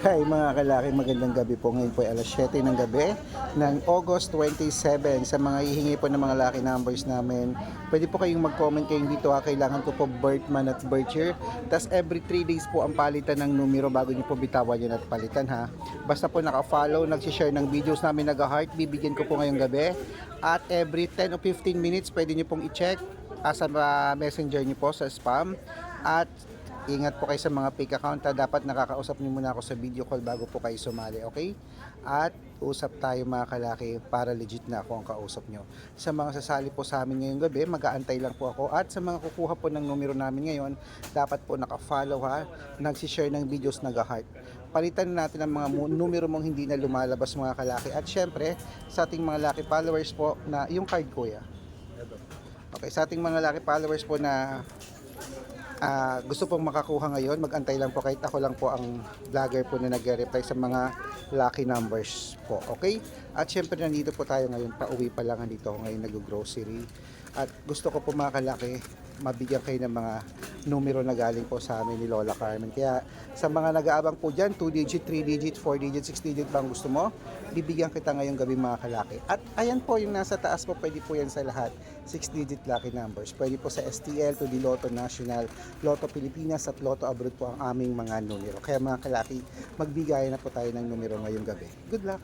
Hi mga kalaki, magandang gabi po. Ngayon po ay alas 7 ng gabi ng August 27. Sa mga hihingi po ng mga lucky numbers namin, pwede po kayong mag-comment kayong dito ha. Kailangan ko po birth month at birth year. Tapos every 3 days po ang palitan ng numero bago nyo po bitawan yun at palitan ha. Basta po naka-follow, nag-share ng videos namin, nag-heart, bibigyan ko po ngayong gabi. At every 10 o 15 minutes pwede nyo pong i-check sa messenger nyo po sa spam. At ingat po kayo sa mga fake account ha. Dapat nakakausap niyo muna ako sa video call bago po kayo sumali, okay? At usap tayo mga kalaki para legit na ako ang kausap nyo. Sa mga sasali po sa amin ngayong gabi, mag-aantay lang po ako. At sa mga kukuha po ng numero namin ngayon, dapat po naka-follow ha, nagsishare ng videos, nag-heart. Palitan natin ang mga numero mong hindi na lumalabas mga kalaki. At syempre, sa ating mga lucky followers po na, yung card kuya. Okay, sa ating mga lucky followers po na gusto pong makakuha ngayon, mag-antay lang po kahit ako lang po ang vlogger po na nagre-reply sa mga lucky numbers po, okay? At syempre nandito po tayo ngayon, pauwi pa lang, nandito ako ngayon nag-grocery at gusto ko po mga kalaki mabigyan kayo ng mga numero na galing po sa amin ni Lola Carmen. Kaya sa mga nag-aabang po dyan, 2 digit, 3 digit, 4 digit, 6 digit bang gusto mo, bibigyan kita ngayong gabi mga kalaki. At ayan po yung nasa taas po, pwede po yan sa lahat, 6 digit lucky numbers. Pwede po sa STL, to the Lotto National, Lotto Pilipinas at Lotto Abroad po ang aming mga numero. Kaya mga kalaki, magbigayan na po tayo ng numero ngayong gabi. Good luck!